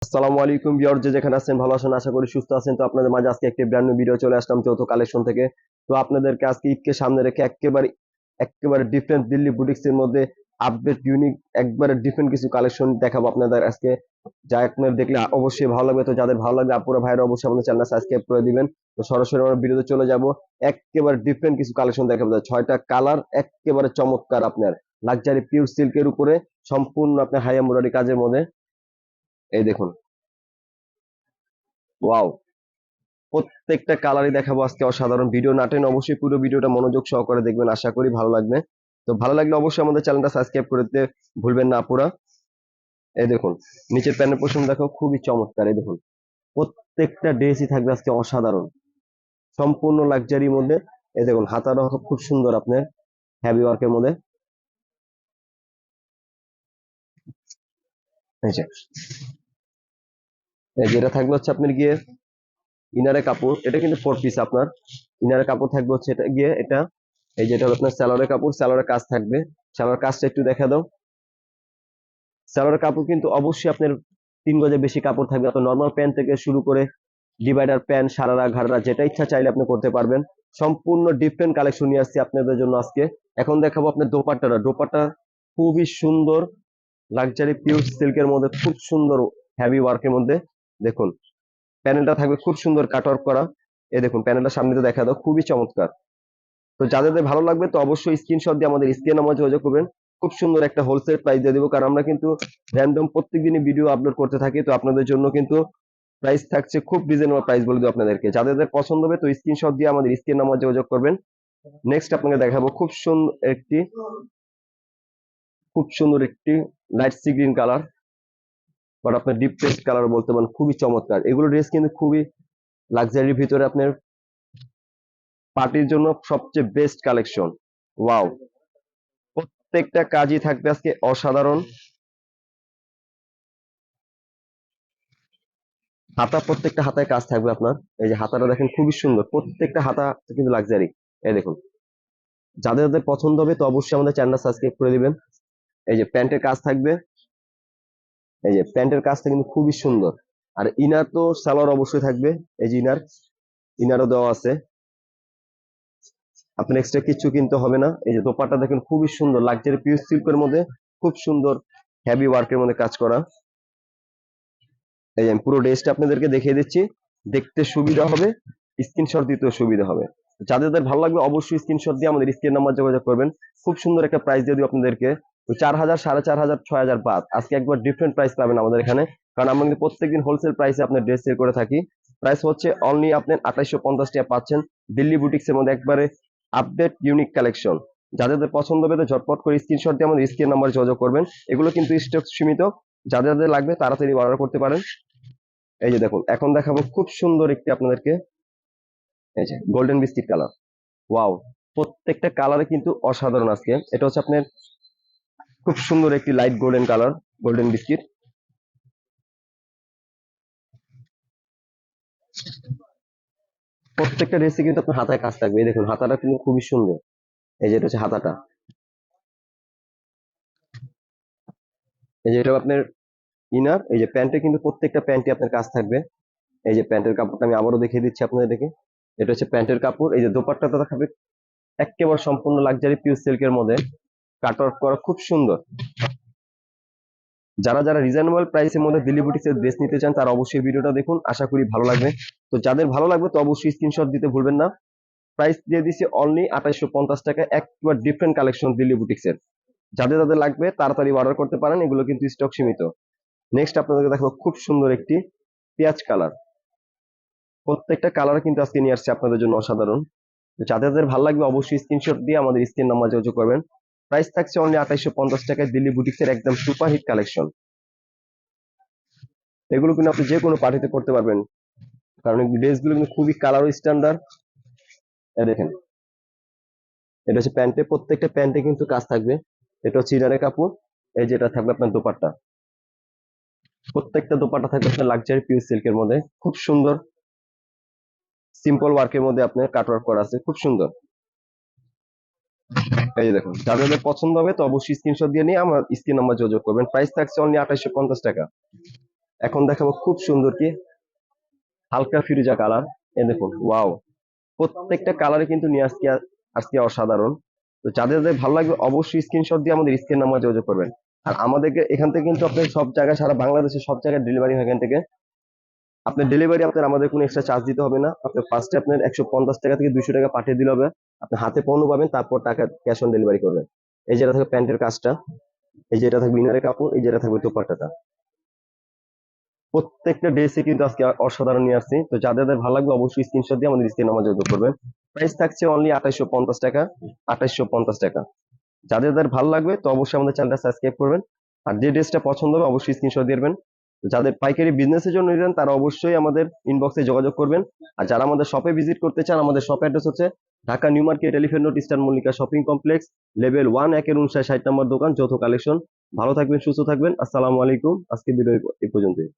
আসসালামু আলাইকুম ভিউয়ার, যে যেখানে আছেন ভালো আছেন, আশা করি সুস্থ আছেন। তো আপনাদের মাঝে আজকে একটি ব্র্যান্ড নিউ ভিডিও চলে আসলাম চৌথ কালেকশন থেকে। তো আপনাদেরকে আজকে ঈদকে সামনে রেখে একেবারে একেবারে ডিফারেন্ট দিল্লি বুটিক্স এর মধ্যে আপডেট ইউনিক একবারে ডিফারেন্ট কিছু কালেকশন দেখাবো আপনাদের আজকে, যা আপনার দেখলে অবশ্যই ভালো লাগবে। তো যাদের ভালো লাগবে আপুরা ভাইরা অবশ্যই আমাদের চ্যানেল সাবস্ক্রাইব করে দিবেন। তো সরাসরি আমরা ভিডিওতে চলে যাব। একেবারে ডিফারেন্ট কিছু কালেকশন দেখাবো, 6টা কালার একেবারে চমৎকার, আপনার লাক্সারি পিওর সিল্কের উপরে সম্পূর্ণ আপনার হাই এমব্রয়ডারি কাজের মধ্যে। এই দেখুন, ওয়াও, প্রত্যেকটা কালারই দেখাবো আজকে অসাধারণ। ভিডিও না টেনে অবশ্যই পুরো ভিডিওটা মনোযোগ সহকারে দেখবেন, আশা করি ভালো লাগবে। তো ভালো লাগলে অবশ্যই আমাদের চ্যানেলটা সাবস্ক্রাইব করতে ভুলবেন না আপুরা। এই দেখুন, নিচের প্যানেল পোর্শন দেখো, খুবই চমৎকার। এই দেখুন, প্রত্যেকটা ড্রেসই থাকবে আজকে অসাধারণ, সম্পূর্ণ লাক্সারির মধ্যে। এই দেখুন, হাতাটা খুব সুন্দর আপনার হেভি ওয়ার্কের মধ্যে। এই যে যেটা থাকবে হচ্ছে আপনার গিয়ে ইনারে কাপড়, এটা কিন্তু 4 পিস আপনার। ইনারে কাপড় থাকবে হচ্ছে এটা গিয়ে এটা, এই যেটা হলো আপনার সালোয়ারের কাপড়, সালোয়ারের কাজ থাকবে। সালোয়ার কাজটা একটু দেখা দাও। সালোয়ারের কাপড় কিন্তু অবশ্যই আপনার 3 গজের বেশি কাপড় থাকবে। আপনার নর্মাল প্যান্ট থেকে শুরু করে ডিভাইডার প্যান্ট, সারারা, ঘাড়রা, যেটা ইচ্ছা চাইলে আপনি করতে পারবেন। সম্পূর্ণ ডিফারেন্ট কালেকশন নিয়ে আসছি আপনাদের জন্য আজকে। এখন দেখাবো আপনার দোপাট্টাটা। দোপাট্টা খুবই সুন্দর, লাক্সারি পিওর সিল্কের মধ্যে, খুব সুন্দর হেভি ওয়ার্কের মধ্যে। দেখুন, প্যানেলটা থাকবে খুব সুন্দর কাটওয়ার্ক করা। এই দেখুন, প্যানেলটা সামনে তো দেখা দাও, খুবই চমৎকার। তো যাদের ভালো লাগবে তো অবশ্যই স্ক্রিনশট দিয়ে আমাদের স্ক্রিনে নাম্বার যোগাযোগ করবেন। খুব সুন্দর একটা হোলসেল প্রাইস দিয়ে দেবো, কারণ আমরা কিন্তু র্যান্ডম প্রত্যেকদিনই ভিডিও আপলোড করতে থাকি। তো আপনাদের জন্য কিন্তু প্রাইস থাকছে খুব রিজনেবল প্রাইস বলে দেবো আপনাদেরকে। যাদের পছন্দ হবে তো স্ক্রিনশট দিয়ে আমাদের স্ক্রিন নাম্বার যোগাযোগ করবেন। নেক্সট আপনাকে দেখাবো খুব সুন্দর একটি light sea green colour, but আপনার ডিপ পেস্ট কালার বলতে পারেন, খুবই চমৎকার। এগুলো ড্রেস কিন্তু খুবই লাক্সারির ভিতরে আপনার পার্টির জন্য সবচেয়ে বেস্ট কালেকশন। ওয়াও, প্রত্যেকটা কাজই থাকবে আজকে অসাধারণ। প্রত্যেকটা হাতায় কাজ থাকবে আপনার। এই যে হাতাটা দেখেন, খুবই সুন্দর, প্রত্যেকটা হাতা কিন্তু লাক্সারি। এই দেখুন, যাদের যাদের পছন্দ হবে তো অবশ্যই আমাদের চ্যানেল সাবস্ক্রাইব করে দিবেন। এই যে প্যান্টের কাজ থাকবে, এই যে প্যান্টের কাজটা কিন্তু খুবই সুন্দর। আর ইনার তো সালোয়ার অবশ্যই থাকবে। এই যে ইনারও দেওয়া আছে, আপনার এক্সট্রা কিছু কিনতে হবে না। এই যে দোপাট্টা দেখেন, খুবই সুন্দর লাক্সারি পিওর সিল্কের মধ্যে, খুব সুন্দর হেভি ওয়ার্কের মধ্যে কাজ করা। এই যে আমি পুরো ড্রেসটা আপনাদেরকে দেখিয়ে দিচ্ছি, দেখতে সুবিধা হবে, স্ক্রিনশট দিতেও সুবিধা হবে। যাদের যাদের ভালো লাগবে অবশ্যই স্ক্রিনশট দিয়ে আমাদের স্ক্রিন নাম্বার যোগাযোগ করবেন। খুব সুন্দর একটা প্রাইস দিয়ে দিব আপনাদেরকে। 4,000, 4,500, 6,000 বাদ, আজকে একবার ডিফারেন্ট প্রাইস পাবেন আমাদের এখানে, কারণ আমরা কিন্তু প্রত্যেকদিন হোলসেল প্রাইসে আপনার ড্রেস সেল করে থাকি। প্রাইস হচ্ছে অনলি আপনার 2850 টাকা পাচ্ছেন দিল্লি বুটিক্স এর মধ্যে, একবারে আপডেট ইউনিক কালেকশন। যাদের যাদের পছন্দ হবে তো ঝটপট করে স্ক্রিনশট দিয়ে আমাদের স্ক্রিন নাম্বার যোগাযোগ করবেন। এগুলো কিন্তু স্টক সীমিত, যাদের যাদের লাগবে তাড়াতাড়ি অর্ডার করতে পারেন। এই যে দেখুন, এখন দেখাবো খুব সুন্দর একটি আপনাদেরকে, এই যে গোল্ডেন বিস্কিট কালার। ওয়াও, প্রত্যেকটা কালারে কিন্তু অসাধারণ। আজকে এটা হচ্ছে আপনার খুব সুন্দর একটি light golden colour, golden biscuit. প্রত্যেকটা ড্রেসে কিন্তু আপনার হাতায় কাজ থাকবে। এই দেখুন, হাতাটা কিন্তু খুবই সুন্দর। এই যে এটা হচ্ছে হাতাটা, এই যে এটা আপনার ইনার। এই যে প্যান্টে কিন্তু প্রত্যেকটা প্যান্টে আপনার কাজ থাকবে। এই যে প্যান্টের কাপড়টা আমি আবারও দেখিয়ে দিচ্ছি আপনাদের দেখে, এটা হচ্ছে প্যান্টের কাপড়। এই যে দোপাট্টাটা দেখাবে একেবারে সম্পূর্ণ লাক্সারি পিওর সিল্কের মধ্যে কাটওয়ার্ক করা, খুব সুন্দর। যারা যারা রিজনেবল প্রাইসের মধ্যে দিল্লি বুটিক্সের ড্রেস নিতে চান তারা অবশ্যই ভিডিওটা দেখুন, আশা করি ভালো লাগবে। তো যাদের ভালো লাগবে তো অবশ্যই স্ক্রিনশট দিতে ভুলবেন না। প্রাইস দিয়ে দিচ্ছি অনলি 2850 টাকা, একবার ডিফারেন্ট কালেকশন দিল্লি বুটিক্সের। যাদের যাদের লাগবে তাড়াতাড়ি অর্ডার করতে পারেন, এগুলো কিন্তু স্টক সীমিত। নেক্সট আপনাদেরকে দেখাবো খুব সুন্দর একটি পেঁয়াজ কালার। প্রত্যেকটা কালার কিন্তু আজকে নিয়ে আসছে আপনাদের জন্য অসাধারণ। তো যাদের যাদের ভালো লাগবে অবশ্যই স্ক্রিনশট দিয়ে আমাদের স্ক্রিন নাম্বার যোগাযোগ করবেন। প্রাইস থাকছে অনলি 2850 টাকায় দিল্লি বুটিক্সের একদম সুপারহিট কালেকশন। এগুলো কিন্তু আপনি যে কোনো পার্টিতে করতে পারবেন, কারণ এই ড্রেসগুলো কিন্তু খুবই কালার স্ট্যান্ডার্ড। দেখেন, এটা হচ্ছে প্যান্টে, প্রত্যেকটা প্যান্টে কিন্তু কাজ থাকবে। এটা হচ্ছে ইনারের কাপড়। এই যেটা থাকবে আপনার দোপাট্টা, প্রত্যেকটা দোপাট্টা থাকবে আপনার লাক্সারি পিওর সিল্কের মধ্যে, খুব সুন্দর সিম্পল ওয়ার্কের মধ্যে আপনার কাট ওয়ার্ক করা আছে, খুব সুন্দর। এই যে দেখুন, যাদের যাদের পছন্দ হবে তো অবশ্যই স্ক্রিনশট দিয়ে নিয়ে আমার স্ক্রিন নাম্বার যোগাযোগ করবেন। প্রাইস থাকছে অনলি 2850 টাকা। এখন দেখাবো খুব সুন্দর কি হালকা ফিরোজা কালার। এ দেখুন, ওয়াও, প্রত্যেকটা কালারে কিন্তু নিয়ে আজকে আজকে অসাধারণ। তো যাদের যাদের ভালো লাগবে অবশ্যই স্ক্রিনশট দিয়ে আমাদের স্ক্রিন নাম্বার যোগাযোগ করবেন। আর আমাদেরকে এখান থেকে কিন্তু আপনার সব জায়গায়, সারা বাংলাদেশের সব জায়গায় ডেলিভারি হয় এখান থেকে। আপনার ডেলিভারি আপনার আমাদের কোনো এক্সট্রা চার্জ দিতে হবে না। আপনার ফার্স্টে আপনার 150 টাকা থেকে 200 টাকা পাঠিয়ে দিলে হবে। আপনি হাতে পণ্য পাবেন, তারপর টাকা ক্যাশ অন ডেলিভারি করবেন। এই যেটা থাকবে প্যান্টের কাজটা, এই যেটা থাকবে ইনারের কাপড়, এই যেটা থাকবে দোপাট্টাটা। প্রত্যেকটা ড্রেসে কিন্তু আজকে অসাধারণ নিয়ে আসছি। তো যাদের যাদের ভালো লাগবে অবশ্যই স্ক্রিনশট দিয়ে আমাদের স্ক্রিন নাম্বার যোগাযোগ করবেন। প্রাইস থাকছে অনলি 2850 টাকা, 2850 টাকা। যাদের যাদের ভালো লাগবে তো অবশ্যই আমাদের চ্যানেলটা সাবস্ক্রাইব করবেন। আর যে ড্রেসটা পছন্দ হবে অবশ্যই স্ক্রিনশট দিয়ে দেবেন। যাদের পাইকারি বিজনেসের জন্য নিলেন তারা অবশ্যই আমাদের ইনবক্সে যোগাযোগ করবেন। আর যারা আমাদের শপে ভিজিট করতে চান, আমাদের শপ অ্যাড্রেস হচ্ছে Dhaka new market, elephant road, eastern Mallika shopping complex, level 1, 5960 নম্বর দোকান, যৌথ কালেকশন। ভালো থাকবেন, সুস্থ থাকবেন। আসসালামু আলাইকুম। আজকে ভিডিও এই পর্যন্তই।